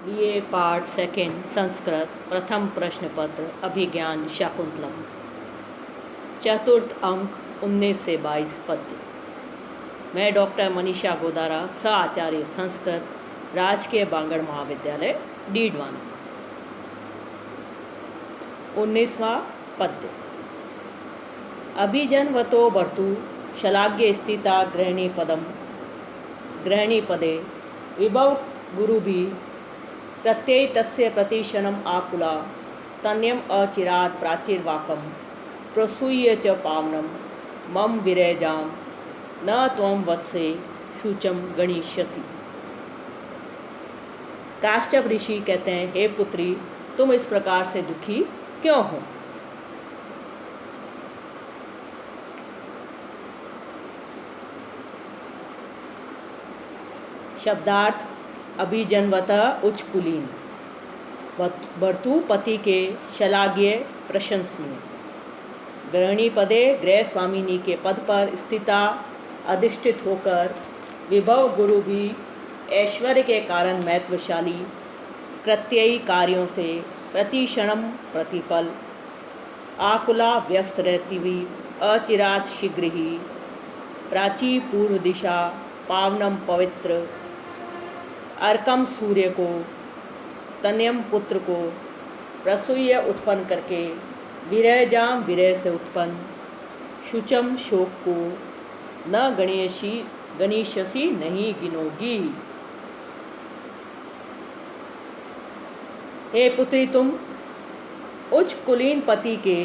ये पाठ सेकंड संस्कृत प्रथम प्रश्न पत्र अभिज्ञान शाकुंतलम चतुर्थ अंक 19 से 22 पद्य। मैं डॉक्टर मनीषा गोदारा सह आचार्य संस्कृत राजकीय बांगड़ महाविद्यालय डीडवाना। 19वां पद्य। अभिजनवतो भर्तु शलाघ्य स्थिता गृहिणी पदे विभव गुरुभि प्रत्यय तस्य प्रतिशनम आकुला तन्यम अचिरात् प्राचीर्वाकम प्रसूय च पावनम मम विरजाम न त्वं वत्से शुचम गणिष्यसि। काश्यप ऋषि कहते हैं, हे पुत्री, तुम इस प्रकार से दुखी क्यों हो? शब्दार्थ। अभिजनवतः उच्च कुलीन, भर्तु पति के शलाघ्य प्रशंसनीय, गृहिणी पदे गृह स्वामिनी के पद पर स्थिता अधिष्ठित होकर, विभव गुरु भी ऐश्वर्य के कारण महत्वशाली, प्रत्ययी कार्यों से प्रतिक्षणम प्रतिपल आकुला व्यस्त रहती हुई, अचिरात शीघ्र ही प्राची पूर्व दिशा पावनम पवित्र अर्कम सूर्य को, तन्यम पुत्र को प्रसूय उत्पन्न करके, विरजाम विरह से उत्पन्न, शुचम शोक को न गणिष्यसि नहीं गिनोगी। हे पुत्री, तुम उच्च कुलीन पति के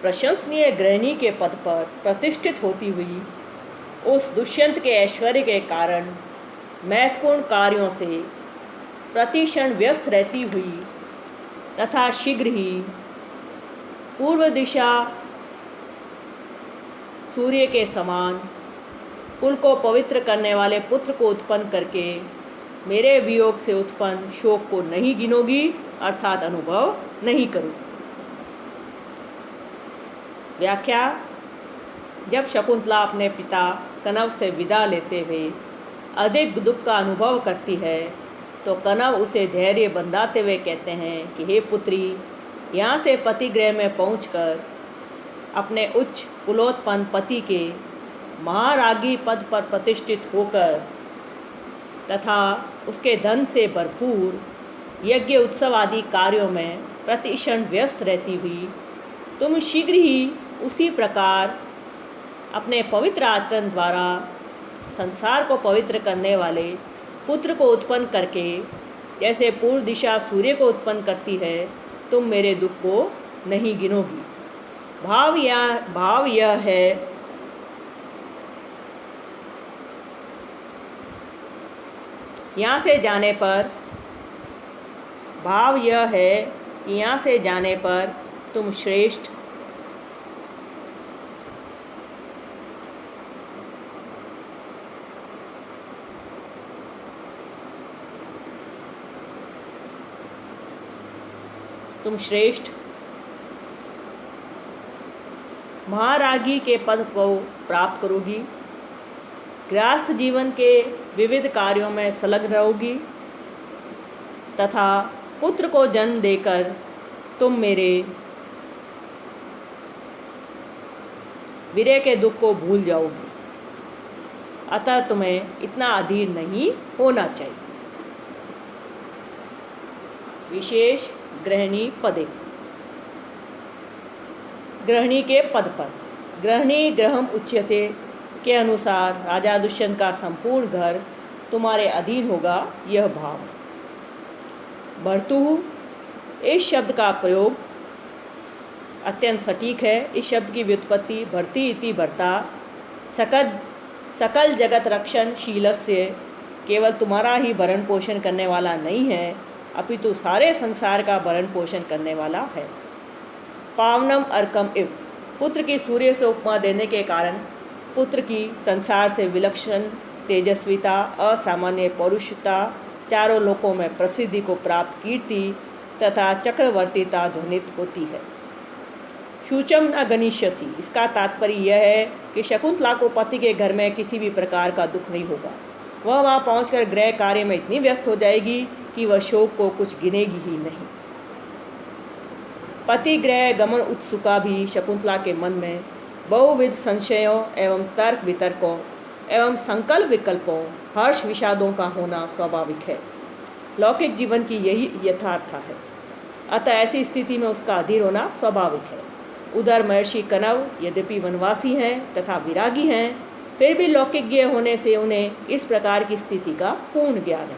प्रशंसनीय गृहिणी के पद पर प्रतिष्ठित होती हुई उस दुष्यंत के ऐश्वर्य के कारण महत्वपूर्ण कार्यों से प्रतिक्षण व्यस्त रहती हुई तथा शीघ्र ही पूर्व दिशा सूर्य के समान कुल को पवित्र करने वाले पुत्र को उत्पन्न करके मेरे वियोग से उत्पन्न शोक को नहीं गिनोगी, अर्थात अनुभव नहीं करोगी। व्याख्या। जब शकुंतला अपने पिता कनव से विदा लेते हुए अधिक दुख का अनुभव करती है तो कनव उसे धैर्य बंधाते हुए कहते हैं कि हे पुत्री, यहाँ से पतिगृह में पहुंचकर अपने उच्च कुलोत्पन्न पति के महारागी पद पर प्रतिष्ठित होकर तथा उसके धन से भरपूर यज्ञ उत्सव आदि कार्यों में प्रतिक्षण व्यस्त रहती हुई तुम शीघ्र ही उसी प्रकार अपने पवित्र आचरण द्वारा संसार को पवित्र करने वाले पुत्र को उत्पन्न करके, जैसे पूर्व दिशा सूर्य को उत्पन्न करती है, तुम मेरे दुख को नहीं गिनोगी। भाव यह है यहाँ से जाने पर तुम श्रेष्ठ महारागी के पद को प्राप्त करोगी, गृहस्थ जीवन के विविध कार्यों में संलग्न रहोगी तथा पुत्र को जन्म देकर तुम मेरे विरह के दुख को भूल जाओगी। अतः तुम्हें इतना अधीर नहीं होना चाहिए। विशेष गृहिणी पदे। गृहिणी के पद पर गृहिणी गृहम उच्यते के अनुसार राजा दुष्यंत का संपूर्ण घर तुम्हारे अधीन होगा, यह भाव। भर्तु, इस शब्द का प्रयोग अत्यंत सटीक है। इस शब्द की व्युत्पत्ति भर्ती इति भर्ता सकल जगत रक्षण शीलस्य, केवल तुम्हारा ही भरण पोषण करने वाला नहीं है, अपितु सारे संसार का भरण पोषण करने वाला है। पावनम अर्कम इव, पुत्र की सूर्य से उपमा देने के कारण पुत्र की संसार से विलक्षण तेजस्विता, असामान्य पौरुषता, चारों लोकों में प्रसिद्धि को प्राप्त कीर्ति तथा चक्रवर्तीता ध्वनित होती है। शुचम न गणिष्यसि, इसका तात्पर्य यह है कि शकुंतला को पति के घर में किसी भी प्रकार का दुख नहीं होगा। वह वहाँ पहुंचकर गृह कार्य में इतनी व्यस्त हो जाएगी कि वह शोक को कुछ गिनेगी ही नहीं। पति गृह गमन उत्सुका भी शकुंतला के मन में बहुविध संशयों एवं तर्क वितर्कों एवं संकल्प विकल्पों, हर्ष विषादों का होना स्वाभाविक है। लौकिक जीवन की यही यथार्थ है। अतः ऐसी स्थिति में उसका अधीर होना स्वाभाविक है। उधर महर्षि कनव यद्यपि वनवासी हैं तथा विरागी हैं, फिर भी लौकिज्ञ होने से उन्हें इस प्रकार की स्थिति का पूर्ण ज्ञान है।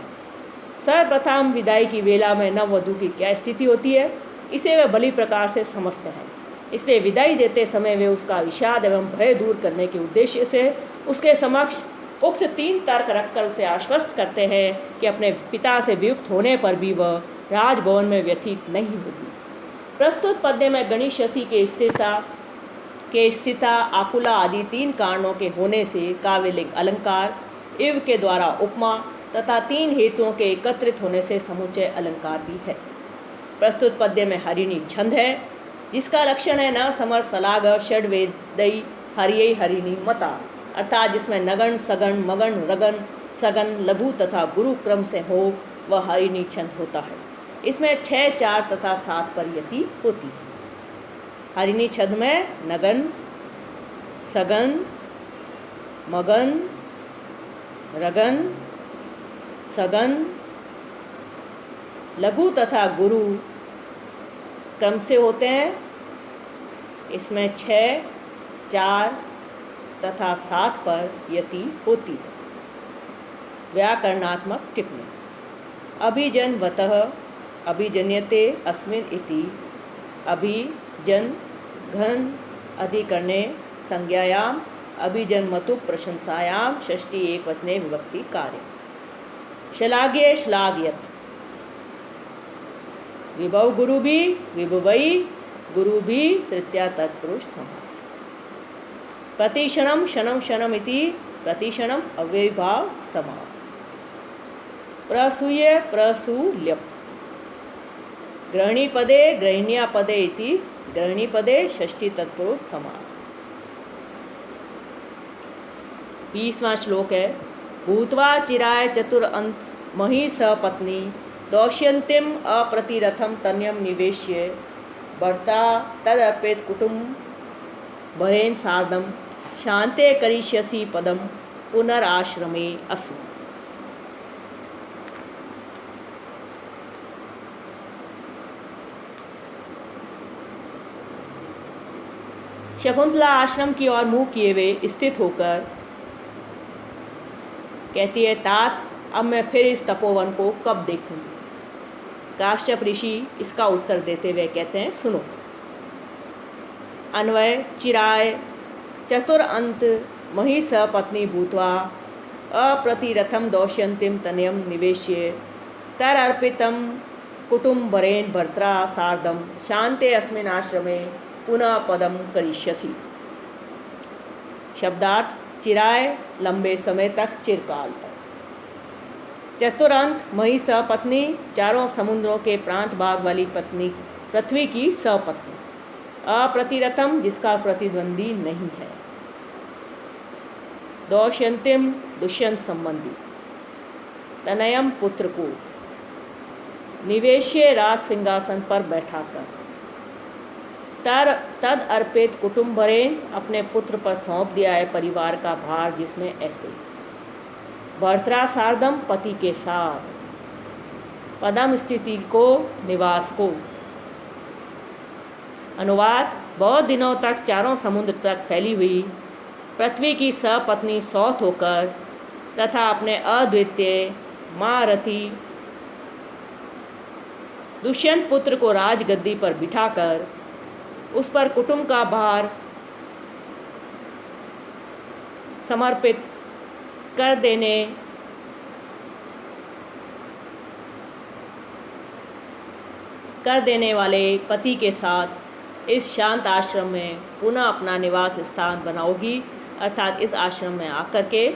सर्वप्रथम विदाई की वेला में नववधू की क्या स्थिति होती है, इसे वे भली प्रकार से समझते हैं। इसलिए विदाई देते समय वे उसका विषाद एवं भय दूर करने के उद्देश्य से उसके समक्ष उक्त 3 तर्क रखकर उसे आश्वस्त करते हैं कि अपने पिता से वियुक्त होने पर भी वह राजभवन में व्यथित नहीं होगी। प्रस्तुत पद्य में गणेशसी के स्थिता आकुला आदि 3 कारणों के होने से काव्यलिंग अलंकार, इव के द्वारा उपमा तथा 3 हेतुओं के एकत्रित होने से समुच्चय अलंकार भी है। प्रस्तुत पद्य में हरिणी छंद है, जिसका लक्षण है न समर सलाग षड्वेदई हरिय हरिणी मता, अर्थात जिसमें नगन सगन मगन रगन सगन लघु तथा गुरु क्रम से हो वह हरिणी छंद होता है। इसमें 6, 4 तथा 7 पर यति होती है। हरिणी छंद में नगन सगन मगन रगन सगन लघु तथा गुरु क्रम से होते हैं। इसमें 6, 4 तथा 7 पर यति होती है। व्याकरणात्मक टिप्पणी। अभिजनवतः अभिजन्यते अस्मिन् इति अभिजन घन अधिकरणे संज्ञायाम अभिजन्मतु प्रशंसायाम षष्ठी एकवचने विभक्ति कार्य। श्लाघ्ये श्लाघयत् विभव गुरु भी विभवई गुरु भी तृतीया तत्पुरुष समास। प्रतिक्षणम क्षणम क्षणम इति प्रतिक्षणम अव्ययभाव समास। प्रसूय प्रसूल्यप ग्रहणी पदे ग्रहण्या पदे इति ग्रहणी पदे षष्ठी तत्पुरुष समास। 20वां श्लोक है। भूत्वा चिराय चतुर अंत मही सपत्नी दौष्यंतिम अप्रतिरथम तन्यम निवेश्य भर्ता तदर्पेत कुटुंब भरेन सार्धम शांते करिष्यसि पदम पुनराश्रमे असु। शकुंतला आश्रम की ओर मुंह किए हुए स्थित होकर कहती है, तात अब मैं फिर इस तपोवन को कब देखूंगी। काश्यप ऋषि इसका उत्तर देते हुए कहते हैं, सुनो। अन्वय। चिराय चतुर अंत मही सपत्नी भूत्वा अप्रतिरथम दौष्यंतिम तनयम निवेश्य तर अर्पितम कुटुंबरेण भर्त्रा सार्धम शांते अस्मिन् आश्रमे पुनः पदम करिष्यसि। शब्दार्थ। चिराय लंबे समय तक, चिरकाल तक। चतुरंत मही सपत्नी, चारों समुद्रों के प्रांत भाग वाली पत्नी, पृथ्वी की सपत्नी। अप्रतिरथम, जिसका प्रतिद्वंदी नहीं है। दौष्यंतिम, दुष्यंत संबंधी। तनयम, पुत्र को। निवेश्य, राज सिंहासन पर बैठाकर। तद अर्पित कुटुंबरेण, अपने पुत्र पर सौंप दिया है परिवार का भार, जिसने ऐसे। भर्त्रा सार्धम, पति के साथ। पदम, स्थिति को, निवास को। अनुवाद। बहुत दिनों तक चारों समुद्र तक फैली हुई पृथ्वी की सपत्नी सौत होकर तथा अपने अद्वितीय महारथी दुष्यंत पुत्र को राजगद्दी पर बिठाकर उस पर कुटुंब का भार समर्पित कर देने वाले पति के साथ इस शांत आश्रम में पुनः अपना निवास स्थान बनाओगी, अर्थात इस आश्रम में आकर के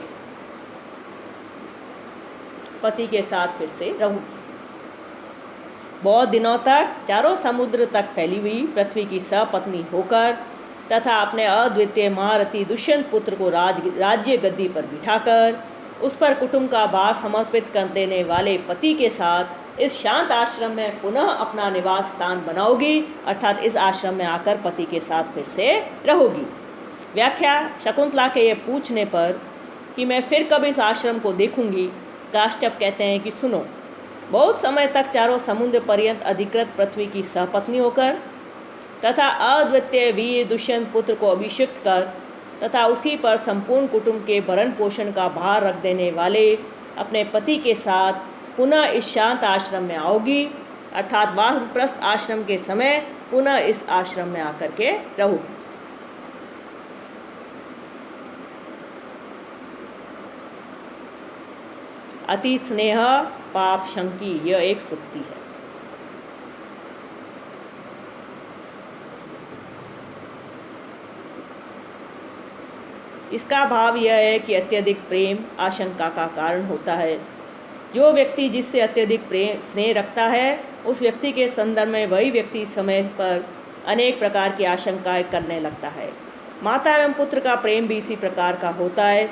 पति के साथ फिर से रहूँगी। बहुत दिनों तक चारों समुद्र तक फैली हुई पृथ्वी की सपत्नी होकर तथा अपने अद्वितीय महारथी दुष्यंत पुत्र को राज्य गद्दी पर बिठाकर उस पर कुटुंब का भार समर्पित कर देने वाले पति के साथ इस शांत आश्रम में पुनः अपना निवास स्थान बनाओगी, अर्थात इस आश्रम में आकर पति के साथ फिर से रहोगी। व्याख्या। शकुंतला के ये पूछने पर कि मैं फिर कब इस आश्रम को देखूंगी, काश्यप कहते हैं कि सुनो, बहुत समय तक चारों समुद्र पर्यंत अधिकृत पृथ्वी की सहपत्नी होकर तथा अद्वितीय वीर दुष्यंत पुत्र को अभिषिक्त कर तथा उसी पर संपूर्ण कुटुंब के भरण पोषण का भार रख देने वाले अपने पति के साथ पुनः इस शांत आश्रम में आओगी, अर्थात वानप्रस्थ आश्रम के समय पुनः इस आश्रम में आकर के रहोगी। अति स्नेह पाप शंकी, यह एक सूक्ति है। इसका भाव यह है कि अत्यधिक प्रेम आशंका का कारण होता है। जो व्यक्ति जिससे अत्यधिक प्रेम स्नेह रखता है, उस व्यक्ति के संदर्भ में वही व्यक्ति समय पर अनेक प्रकार की आशंकाएं करने लगता है। माता एवं पुत्र का प्रेम भी इसी प्रकार का होता है।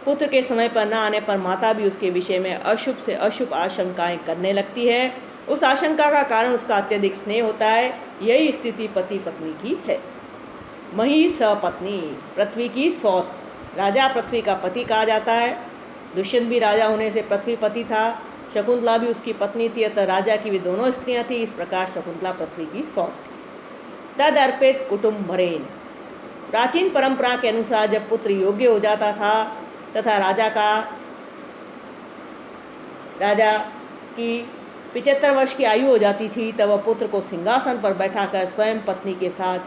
पुत्र के समय पर न आने पर माता भी उसके विषय में अशुभ से अशुभ आशंकाएं करने लगती है। उस आशंका का कारण उसका अत्यधिक स्नेह होता है। यही स्थिति पति पत्नी की है। मही सपत्नी, पृथ्वी की सौत, राजा पृथ्वी का पति कहा जाता है। दुष्यंत भी राजा होने से पृथ्वी पति था, शकुंतला भी उसकी पत्नी थी, अतः राजा की भी दोनों स्त्रियां थी। इस प्रकार शकुंतला पृथ्वी की सौत थी। तद अर्पित कुटुंब भरेन, प्राचीन परंपरा के अनुसार जब पुत्र योग्य हो जाता था तथा राजा की 75 वर्ष की आयु हो जाती थी, तब वह पुत्र को सिंहासन पर बैठाकर स्वयं पत्नी के साथ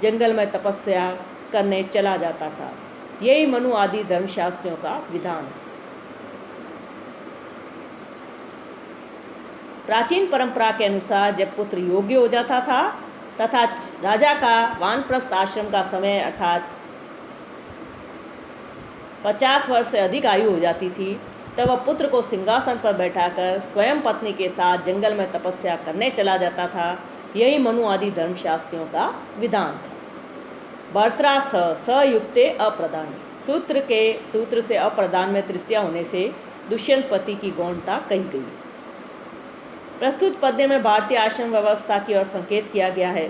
जंगल में तपस्या करने चला जाता था। यही मनु आदि धर्मशास्त्रियों का विधान है। प्राचीन परंपरा के अनुसार जब पुत्र योग्य हो जाता था तथा राजा का वानप्रस्थ आश्रम का समय अर्थात 50 वर्ष से अधिक आयु हो जाती थी, तब वह पुत्र को सिंहासन पर बैठाकर स्वयं पत्नी के साथ जंगल में तपस्या करने चला जाता था। यही मनु आदि धर्मशास्त्रियों का विधान था। भर्त्रा सयुक्ते अप्रदान, सूत्र से अप्रदान में तृतीया होने से दुष्यंत पति की गौणता कही गई। प्रस्तुत पद्य में भारतीय आश्रम व्यवस्था की ओर संकेत किया गया है।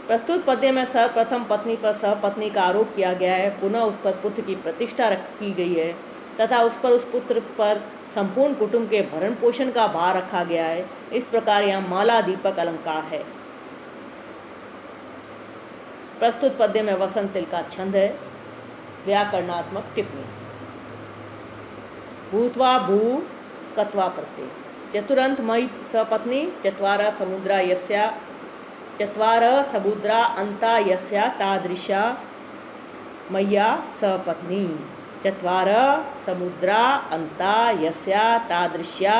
प्रस्तुत पद्य में सर्वप्रथम पत्नी पर सहपत्नी का आरोप किया गया है, पुनः उस पर पुत्र की प्रतिष्ठा रखी गई है तथा उस पुत्र पर संपूर्ण कुटुंब के भरण पोषण का भार रखा गया है। इस प्रकार यहाँ माला दीपक अलंकार है। प्रस्तुत पद्य में वसंत तिल का छंद है। व्याकरणात्मक टिप्पणी। भूत्वा भू कत्वा प्रत्यय, चतुरंत मयि सपत्नी, चत्वारः समुद्रा यस्या, चत्वारः समुद्रा अन्ता यस्या तादृशा मय्या सपत्नी, चत्वारः समुद्रा अन्ता यस्या तादृश्या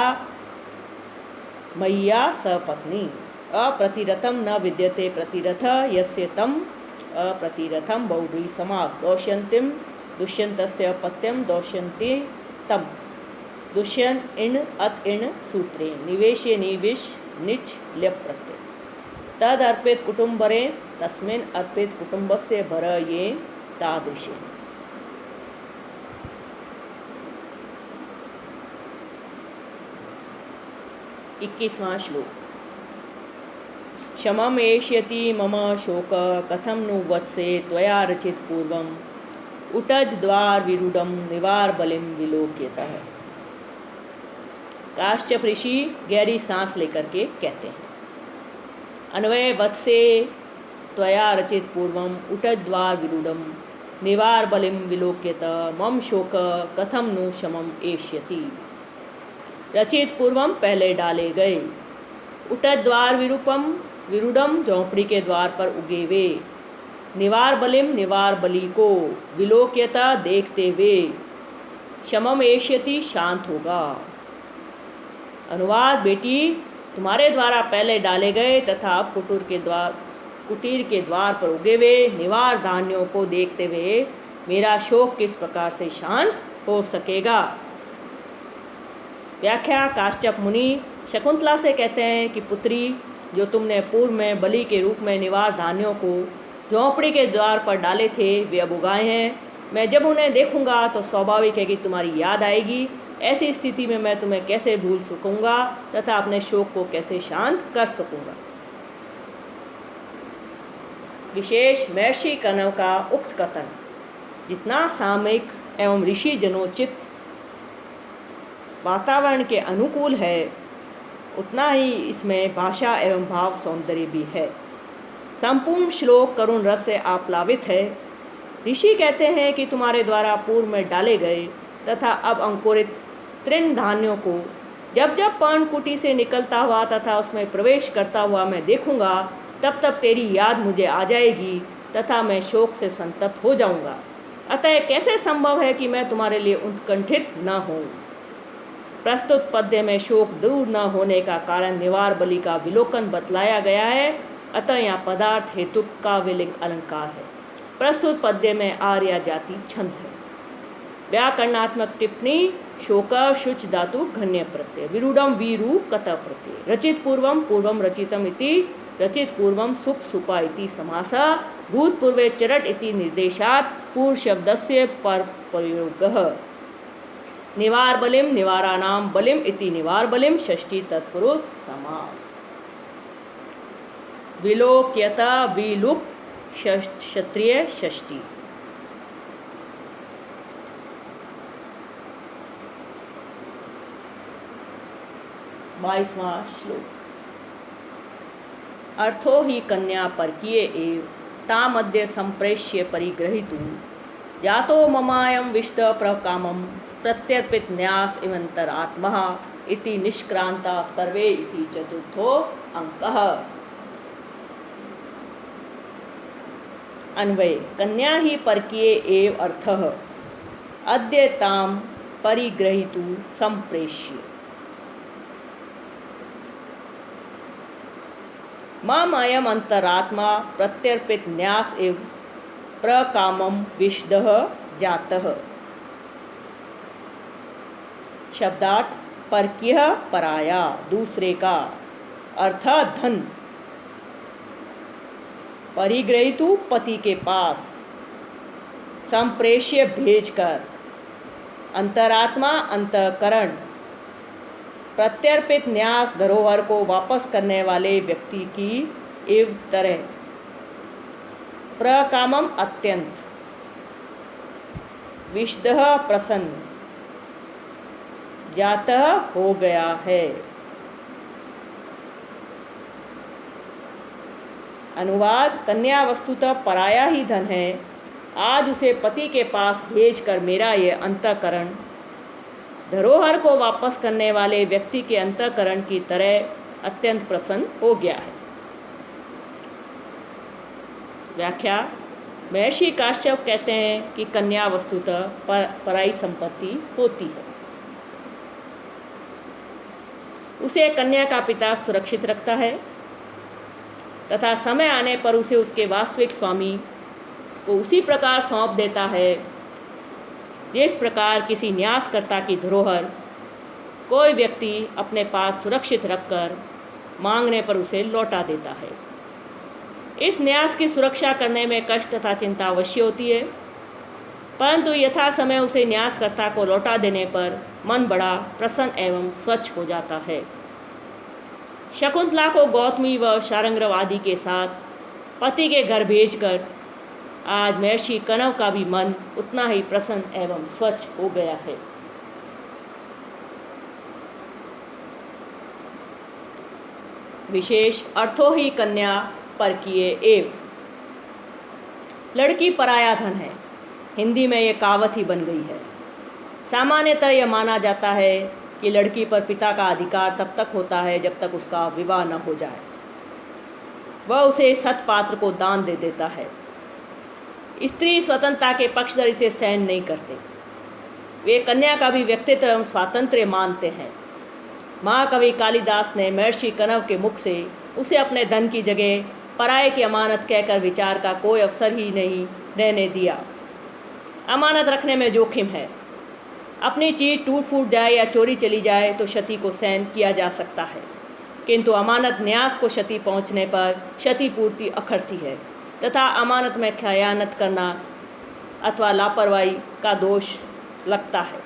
मय्या सपत्नी। अप्रतिरथम न विद्यते प्रतिरथ यस्य तम अप्रतिरथम बहुब्रीहि समास। दौष्यन्तीम दुष्यन्तस्य अपत्यम दौष्यन्ती तम, दुष्यंत इण अत इण सूत्रे निवेशे निविश निच ल्यप प्रत्यय। तद अर्पित कुटुम्बरे तस्मिन् अर्पित कुटुम्बस्य भरयेन तादृशे। इक्कीसवां श्लोक। क्षमम् एष्यति मम शोक कथं नु वत्से त्वया रचित पूर्वम् उटज द्वार विरूढ़म निवार बलिम विलोक्यतः। काश्यप ऋषि गहरी सांस लेकर के कहते हैं, अन्वय वत्से त्वया रचित पूर्वम उटज द्वार विरूढ़म निवार बलिम विलोक्यतः मम शोक कथम नु शमम एष्यति। रचित पूर्वम पहले डाले गए, उटज द्वार विरूढ़म झोंपड़ी के द्वार पर उगे वे, निवार बलिम निवार बलि को, विलोक्यता देखते हुए, शमम एष्यति शांत होगा। अनुवाद, बेटी तुम्हारे द्वारा पहले डाले गए तथा अब कुटीर के द्वार पर उगे हुए निवार धान्यों को देखते हुए मेरा शोक किस प्रकार से शांत हो सकेगा। व्याख्या। काश्यप मुनि शकुंतला से कहते हैं कि पुत्री, जो तुमने पूर्व में बलि के रूप में निवार धान्यों को झोंपड़ी के द्वार पर डाले थे वे अब उगाए हैं। मैं जब उन्हें देखूंगा तो स्वाभाविक है कि तुम्हारी याद आएगी। ऐसी स्थिति में मैं तुम्हें कैसे भूल सकूंगा तथा अपने शोक को कैसे शांत कर सकूंगा। विशेष महर्षि कण्व का उक्त कथन जितना सामयिक एवं ऋषि जनोचित वातावरण के अनुकूल है, उतना ही इसमें भाषा एवं भाव सौंदर्य भी है। संपूर्ण श्लोक करुण रस से आप्लावित है। ऋषि कहते हैं कि तुम्हारे द्वारा पूर्व में डाले गए तथा अब अंकुरित तृण धान्यों को जब जब पर्णकुटी से निकलता हुआ तथा उसमें प्रवेश करता हुआ मैं देखूंगा, तब तब तेरी याद मुझे आ जाएगी तथा मैं शोक से संतप्त हो जाऊंगा। अतः कैसे संभव है कि मैं तुम्हारे लिए उत्कंठित न हूँ। प्रस्तुत पद्य में शोक दूर न होने का कारण निवार बलि का विलोकन बतलाया गया है। अतः यहाँ पदार्थ हेतु का विलिंग अलंकार है। प्रस्तुत पद्य में आर्या जाति छंद है। व्याकरणात्मक टिप्पणी शोक शुच धातु घन्य प्रत्यय विरूढ़म वीरु कत प्रत्यय रचित पूर्वम पूर्वम रचितम इति रचित पूर्वम सुप सुपा इति समासः भूतपूर्वे चरट इति निर्देशात् पूर्व शब्दस्य पर प्रयोगः निवार बलिम निवारानाम बलिम इति निवार बलिम षष्ठी तत्पुरुष समास विलोक्यता विलुक क्षत्रिय षष्ठी। 22वां श्लोक। अर्थो ही कन्या परकीय एव तामद्य संप्रेष्य परिग्रहीतु जातो ममायं विष्ट प्रकामं प्रत्यर्पित न्यास इवंतरात्मः इति निष्क्रांता सर्वे इति चतुर्थो अंकः। अन्वय कन्या ही परकीय एव अर्थः अद्य ताम परिग्रहीतु संप्रेष्य। मम अयम अंतरात्मा प्रत्यर्पित न्यास एव प्रकामम विशदः जातः। शब्दार्थ परकीय पराया दूसरे का, अर्थात धन। परिग्रहीतु पति के पास, संप्रेष्य भेजकर, अंतरात्मा अंतःकरण, प्रत्यर्पित न्यास धरोहर को वापस करने वाले व्यक्ति की एव तरह, प्रकामम अत्यंत, विशदः प्रसन्न, जातः हो गया है। अनुवाद कन्या वस्तुतः पराया ही धन है। आज उसे पति के पास भेजकर मेरा यह अंतःकरण धरोहर को वापस करने वाले व्यक्ति के अंतःकरण की तरह अत्यंत प्रसन्न हो गया है। व्याख्या महर्षि काश्यप कहते हैं कि कन्या वस्तुतः पराई संपत्ति होती है। उसे कन्या का पिता सुरक्षित रखता है तथा समय आने पर उसे उसके वास्तविक स्वामी को उसी प्रकार सौंप देता है जिस प्रकार किसी न्यासकर्ता की धरोहर कोई व्यक्ति अपने पास सुरक्षित रखकर मांगने पर उसे लौटा देता है। इस न्यास की सुरक्षा करने में कष्ट तथा चिंता अवश्य होती है, परंतु यथा समय उसे न्यासकर्ता को लौटा देने पर मन बड़ा प्रसन्न एवं स्वच्छ हो जाता है। शकुंतला को गौतमी व शारंग्रव आदि के साथ पति के घर भेजकर आज महर्षि कण्व का भी मन उतना ही प्रसन्न एवं स्वच्छ हो गया है। विशेष अर्थो ही कन्या परकीय एव। लड़की पराया धन है। हिंदी में ये कहावत ही बन गई है। सामान्यतः यह माना जाता है कि लड़की पर पिता का अधिकार तब तक होता है जब तक उसका विवाह न हो जाए। वह उसे सत्पात्र को दान दे देता है। स्त्री स्वतंत्रता के पक्षधर इसे सहन नहीं करते। वे कन्या का भी व्यक्तित्व एवं स्वातंत्र्य मानते हैं। महाकवि कालिदास ने महर्षि कण्व के मुख से उसे अपने धन की जगह पराये की अमानत कहकर विचार का कोई अवसर ही नहीं रहने दिया। अमानत रखने में जोखिम है। अपनी चीज़ टूट फूट जाए या चोरी चली जाए तो क्षति को सहन किया जा सकता है, किंतु अमानत न्यास को क्षति पहुंचने पर क्षतिपूर्ति अखरती है तथा अमानत में खयानत करना अथवा लापरवाही का दोष लगता है।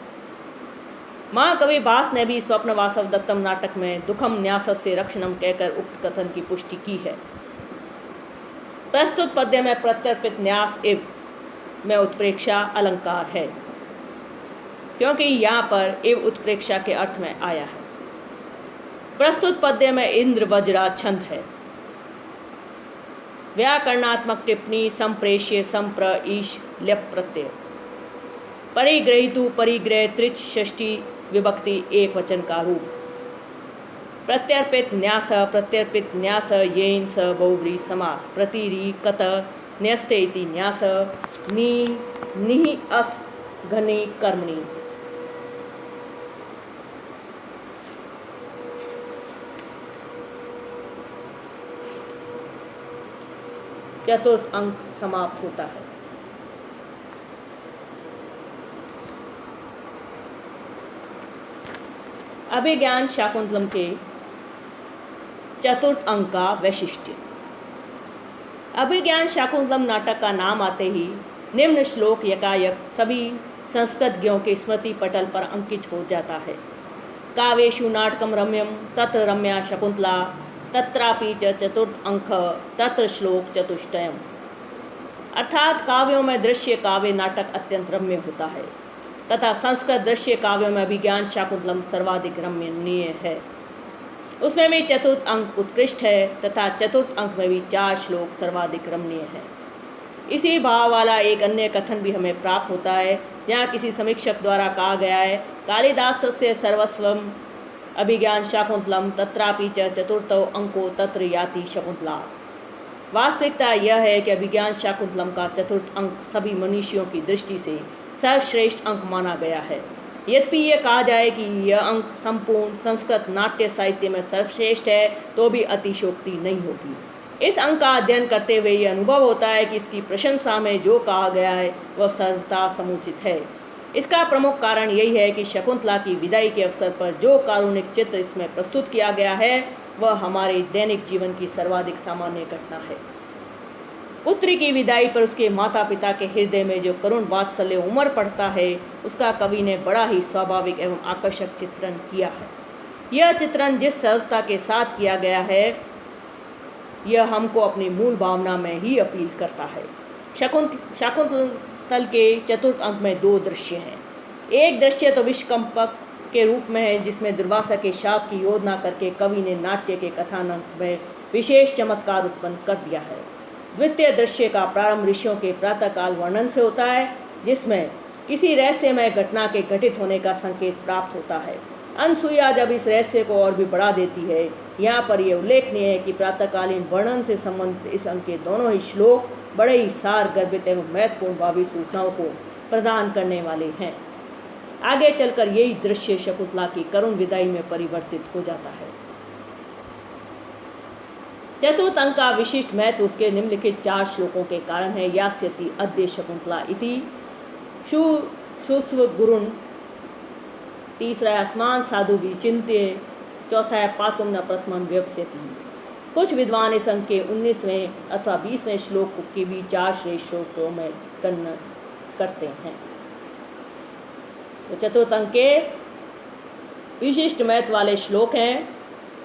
महाकवि भास ने भी स्वप्न वासव दत्तम नाटक में दुखम न्यासस्य रक्षणम कहकर उक्त कथन की पुष्टि की है। प्रस्तुत पद्य में प्रत्यर्पित न्यास एव में उत्प्रेक्षा अलंकार है, क्योंकि यहाँ पर एव उत्प्रेक्षा के अर्थ में आया है। प्रस्तुत पद्य में इंद्र वज्रा छंद है। व्याकरणात्मक टिप्पणी संप्रेष्य संप्र ईश ल्यप प्रत्यय। परिग्रहितु परिग्रह त्रिच षष्ठी विभक्ति एक वचन का रूप। प्रत्यर्पित न्यास येन स बहुव्रीहि समास। प्रतिरि कत न्यस्ते इति न्यास नि निहि अस घनी कर्मणि। चतुर्थ अंक समाप्त होता है। अभिज्ञान शाकुंतलम के चतुर्थ अंक का वैशिष्ट्य। अभिज्ञान शाकुंतलम नाटक का नाम आते ही निम्न श्लोक यकायक सभी संस्कृतज्ञों के स्मृति पटल पर अंकित हो जाता है। काव्येषु नाटकम रम्यम तत्र रम्या शकुंतला तत्रापि च चतुर्थ अंक तत्र श्लोक चतुष्टयम। अर्थात काव्यों में दृश्य काव्य नाटक अत्यंत रम्य होता है तथा संस्कृत दृश्य काव्यों में अभिज्ञान शाकुंतलम सर्वाधिक रमणीय है। उसमें भी चतुर्थ अंक उत्कृष्ट है तथा चतुर्थ अंक में भी 4 श्लोक सर्वाधिक रमणीय है। इसी भाव वाला एक अन्य कथन भी हमें प्राप्त होता है, जहाँ किसी समीक्षक द्वारा कहा गया है, कालिदासस्य सर्वस्वम अभिज्ञान शाकुंतलम तत्रापि च चतुर्थो अंको तत्र याति शकुंतला। वास्तविकता यह है कि अभिज्ञान शाकुंतलम का चतुर्थ अंक सभी मनुष्यों की दृष्टि से सर्वश्रेष्ठ अंक माना गया है। यद्यपि यह कहा जाए कि यह अंक संपूर्ण संस्कृत नाट्य साहित्य में सर्वश्रेष्ठ है तो भी अतिशयोक्ति नहीं होगी। इस अंक का अध्ययन करते हुए यह अनुभव होता है कि इसकी प्रशंसा में जो कहा गया है वह सर्वथा समुचित है। इसका प्रमुख कारण यही है कि शकुंतला की विदाई के अवसर पर जो कारुणिक चित्र इसमें प्रस्तुत किया गया है वह हमारे दैनिक जीवन की सर्वाधिक सामान्य घटना है। पुत्री की विदाई पर उसके माता पिता के हृदय में जो करुण वात्सल्य उमड़ पड़ता है, उसका कवि ने बड़ा ही स्वाभाविक एवं आकर्षक चित्रण किया है। यह चित्रण जिस सहजता के साथ किया गया है, यह हमको अपनी मूल भावना में ही अपील करता है। शाकुंतल के चतुर्थ अंक में 2 दृश्य हैं। एक दृश्य तो विषकंपक के रूप में है, जिसमें दुर्वासा के शाप की योजना करके कवि ने नाट्य के कथानक में विशेष चमत्कार उत्पन्न कर दिया है। द्वितीय दृश्य का प्रारंभ ऋषियों के प्रातःकाल वर्णन से होता है, जिसमें किसी रहस्यमय घटना के घटित होने का संकेत प्राप्त होता है। अनसुईया जब इस रहस्य को और भी बढ़ा देती है। यहाँ पर यह उल्लेखनीय है कि प्रातःकालीन वर्णन से संबंधित इस अंक के दोनों ही श्लोक बड़े ही सार गर्भित एवं महत्वपूर्ण भावी सूचनाओं को प्रदान करने वाले हैं। आगे चलकर यही दृश्य शकुंतला की करुण विदाई में परिवर्तित हो जाता है। चतुर्थ अंक का विशिष्ट महत्व उसके निम्नलिखित 4 श्लोकों के कारण है। यास्यति अद्य शकुंतला इति शुस्व गुरुन। तीसरा है अस्मान साधु विचिन्त्य। चौथा है पातुम न प्रथमं व्यवस्यति। कुछ विद्वान इस अंक के 19वें अथवा 20वें श्लोक की भी 4 श्रेष्ठ श्लोकों में गणना करते हैं। तो चतुर्थ अंक के विशिष्ट महत्व वाले श्लोक हैं।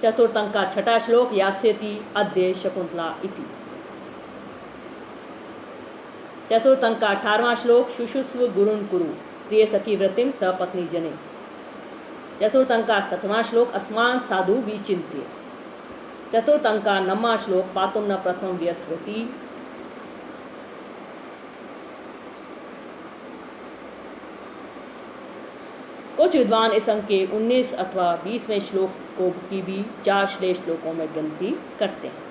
चतुर्थ अंक का 6ठा श्लोक यास्यति अद्य शकुंतला इति। चतुर्थ अंक का 18वां श्लोक शुशुस्व गुरुन कुरु प्रिय सखी व्रतिम सपत्नी जने। चतुर्थ अंक का 7वां श्लोक अस्मान साधु विचिन्त्य। चतुर्थ अंक का 9वां श्लोक पातुम न प्रथमं व्यवस्यति। कुछ विद्वान इस अंक के 19 अथवा 20वें श्लोक को की भी 4 श्रेष्ठ श्लोकों में गिनती करते हैं।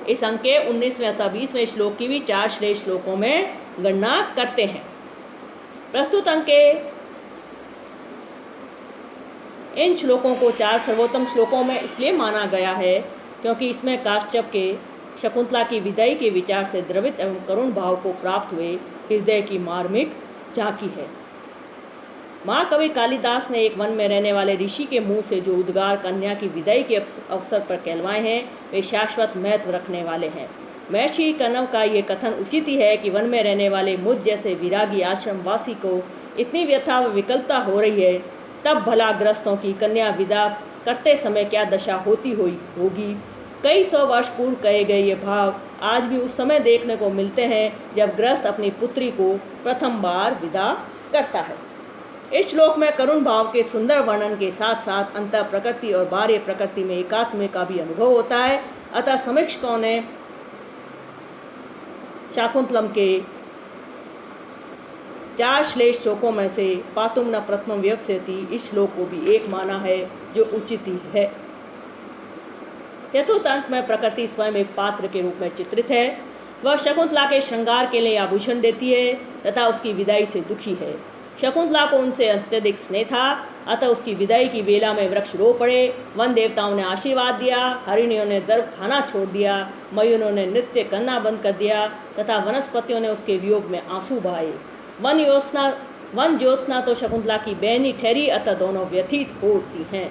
इस अंक के 19वें अथवा 20वें श्लोक की भी 4 श्रेष्ठ श्लोकों में गणना करते हैं। प्रस्तुत अंक के इन श्लोकों को 4 सर्वोत्तम श्लोकों में इसलिए माना गया है क्योंकि इसमें काश्यप के शकुंतला की विदाई के विचार से द्रवित एवं करुण भाव को प्राप्त हुए हृदय की मार्मिक झांकी है। महाकवि कालिदास ने एक वन में रहने वाले ऋषि के मुंह से जो उद्गार कन्या की विदाई के अवसर पर कहलवाए हैं, वे शाश्वत महत्व रखने वाले हैं। महर्षि कण्व का ये कथन उचित ही है कि वन में रहने वाले मुझ जैसे विरागी आश्रम वासी को इतनी व्यथा व विकलता हो रही है, तब भला ग्रस्तों की कन्या विदा करते समय क्या दशा होती होगी। कई सौ वर्ष पूर्व कहे गए ये भाव आज भी उस समय देखने को मिलते हैं जब गृहस्थ अपनी पुत्री को प्रथम बार विदा करता है। इस श्लोक में करुण भाव के सुंदर वर्णन के साथ साथ अंतर प्रकृति और बाह्य प्रकृति में एकात्म का भी अनुभव होता है। अतः समीक्षकों ने शाकुंतलम के 4 श्लेष श्लोकों में से पातुम न प्रथमम व्यवस्यति इस श्लोक को भी एक माना है, जो उचित ही है। चतुर्थ अंक में प्रकृति स्वयं एक पात्र के रूप में चित्रित है। वह शकुंतला के श्रृंगार के लिए आभूषण देती है तथा उसकी विदाई से दुखी है। शकुंतला को उनसे अत्यधिक स्नेह था, अतः उसकी विदाई की बेला में वृक्ष रो पड़े। वन देवताओं ने आशीर्वाद दिया, हरिणियों ने दर्भ खाना छोड़ दिया, मयूरों ने नृत्य करना बंद कर दिया तथा वनस्पतियों ने उसके वियोग में आंसू बहाए। वन ज्योत्सना तो शकुंतला की बहनी ठहरी, अतः दोनों व्यथित होती हैं।